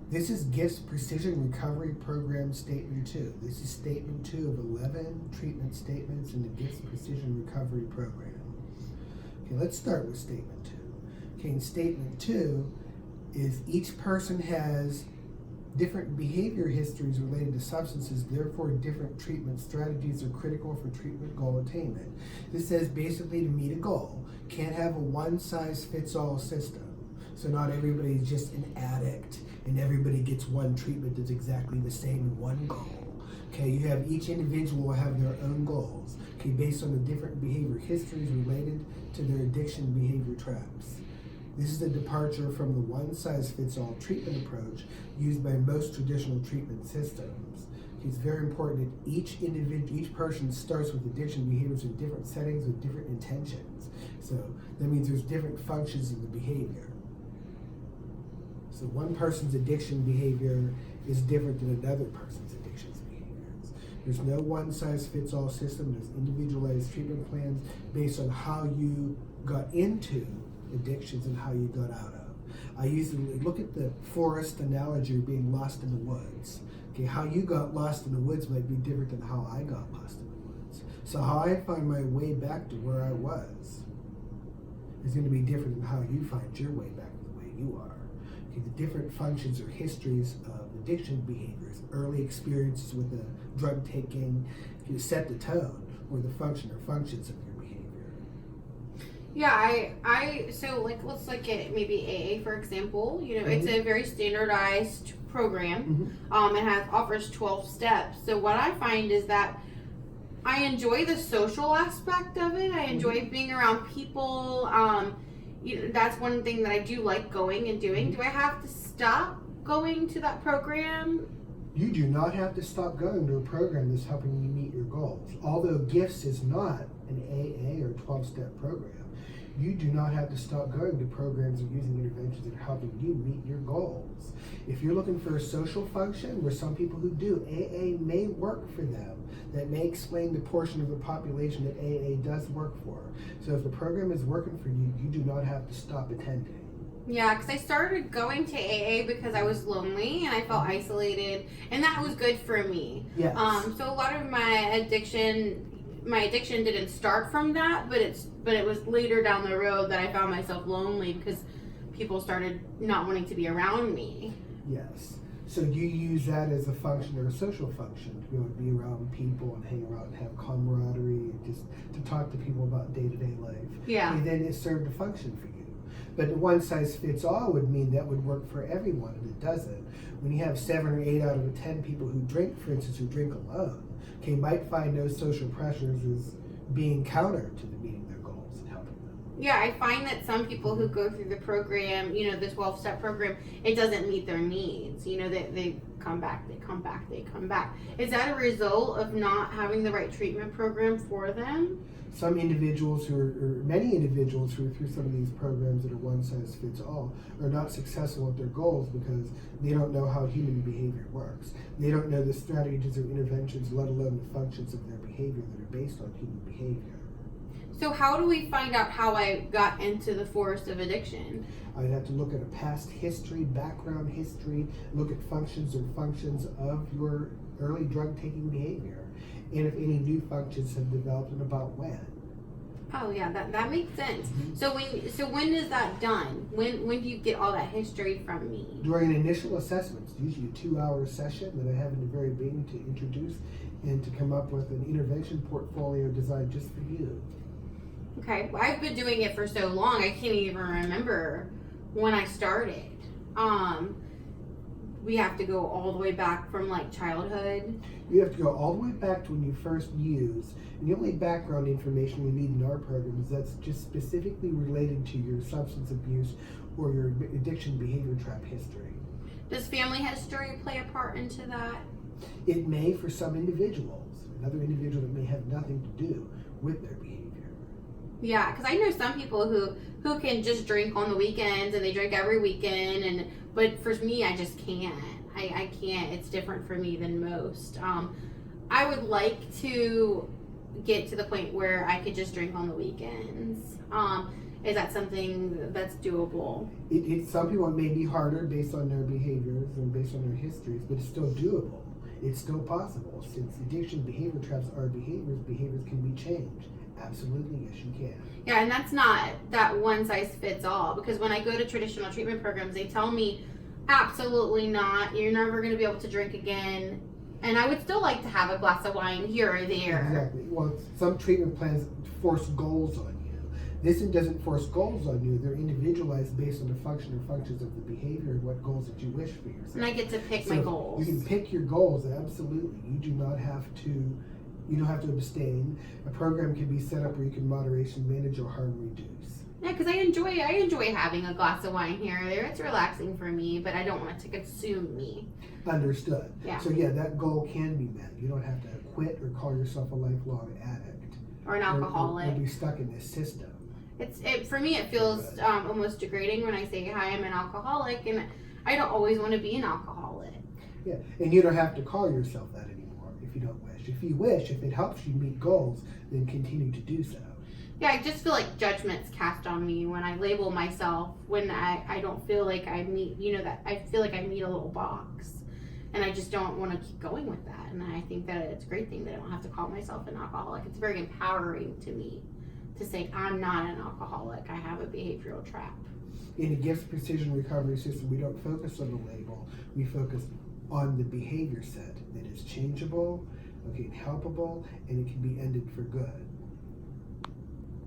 This is GIFT's Precision Recovery Program Statement 2. This is Statement 2 of 11 treatment statements in the GIFT's Precision Recovery Program. Okay, let's start with Statement 2. Okay, in Statement 2 is each person has different behavior histories related to substances, therefore different treatment strategies are critical for treatment goal attainment. This says basically to meet a goal, can't have a one-size-fits-all system. So not everybody's just an addict and everybody gets one treatment that's exactly the same in one goal. Okay, you have each individual will have their own goals, okay, based on the different behavior histories related to their addiction behavior traps. This is a departure from the one-size-fits-all treatment approach used by most traditional treatment systems. It's very important that each person starts with addiction behaviors in different settings with different intentions. So that means there's different functions of the behavior. So one person's addiction behavior is different than another person's addiction behaviors. There's no one-size-fits-all system. There's individualized treatment plans based on how you got into addictions and how you got out of. I usually look at the forest analogy of being lost in the woods. Okay, how you got lost in the woods might be different than how I got lost in the woods. So how I find my way back to where I was is going to be different than how you find your way back to the way you are. Okay, the different functions or histories of addiction behaviors, early experiences with the drug taking, you set the tone or the function or functions of your behavior. Yeah, so like let's look at maybe AA for example. You know, it's a very standardized program. It offers 12 steps. So what I find is that I enjoy the social aspect of it. I enjoy being around people. That's one thing that I do like going and doing. Do I have to stop going to that program? You do not have to stop going to a program that's helping you meet your goals. Although GIFTS is not an AA or 12-step program, you do not have to stop going to programs or using interventions that are helping you meet your goals. If you're looking for a social function, where some people who do, AA may work for them. That may explain the portion of the population that AA does work for. So if the program is working for you, you do not have to stop attending. Yeah, because I started going to AA because I was lonely and I felt isolated, and that was good for me. Yes. So a lot of my addiction didn't start from that, but it was later down the road that I found myself lonely because people started not wanting to be around me. Yes. So you use that as a function or a social function to be able to be around people and hang around and have camaraderie and just to talk to people about day-to-day life. Yeah. And then it served a function for you. But one size fits all would mean that would work for everyone, and it doesn't. When you have 7 or 8 out of 10 people who drink, for instance, who drink alone, okay, might find those social pressures as being counter to the meeting their goals and helping them. Yeah, I find that some people who go through the program, the 12-step program, it doesn't meet their needs. They come back, they come back, they come back. Is that a result of not having the right treatment program for them? Some individuals or many individuals who are through some of these programs that are one size fits all are not successful at their goals because they don't know how human behavior works. They don't know the strategies or interventions, let alone the functions of their behavior that are based on human behavior. So how do we find out how I got into the forest of addiction? I'd have to look at a past history, background history, look at functions of your early drug-taking behavior, and if any new functions have developed and about when. Oh yeah, that makes sense. So when is that done? When do you get all that history from me? During an initial assessment, it's usually a 2-hour session that I have in the very beginning to introduce and to come up with an intervention portfolio designed just for you. Okay, well, I've been doing it for so long, I can't even remember when I started. We have to go all the way back from like childhood. You have to go all the way back to when you first used, and the only background information we need in our program is that's just specifically related to your substance abuse or your addiction behavior trap history. Does family history play a part into that? It may for some individuals. Another individual that may have nothing to do with their behavior. Yeah, because I know some people who can just drink on the weekends and they drink every weekend, but for me, I just can't. I can't. It's different for me than most. I would like to get to the point where I could just drink on the weekends. Is that something that's doable? Some people, it may be harder based on their behaviors and based on their histories, but it's still doable. It's still possible. Since addiction behavior traps are behaviors can be changed. Absolutely, yes, you can. Yeah, and that's not that one size fits all, because when I go to traditional treatment programs, they tell me absolutely not. You're never going to be able to drink again. And I would still like to have a glass of wine here or there. Exactly. Well, some treatment plans force goals on you. This one doesn't force goals on you. They're individualized based on the functions of the behavior and what goals that you wish for yourself. And I get to pick my goals. You can pick your goals, absolutely. You do not have to. You don't have to abstain. A program can be set up where you can moderation, manage, or harm reduce. Yeah, because I enjoy having a glass of wine here or there. It's relaxing for me, but I don't want it to consume me. Understood. Yeah. So yeah, that goal can be met. You don't have to quit or call yourself a lifelong addict. Or an alcoholic. Or be stuck in this system. For me, it feels almost degrading when I say, hi, I'm an alcoholic, and I don't always want to be an alcoholic. Yeah, and you don't have to call yourself that anymore if you don't wish. If you wish, if it helps you meet goals, then continue to do so. Yeah, I just feel like judgment's cast on me when I label myself, when I don't feel like I meet, that I feel like I meet a little box. And I just don't want to keep going with that. And I think that it's a great thing that I don't have to call myself an alcoholic. It's very empowering to me to say I'm not an alcoholic. I have a behavioral trap. In the GIFT precision recovery system, we don't focus on the label. We focus on the behavior set that is changeable, okay, helpable, and it can be ended for good.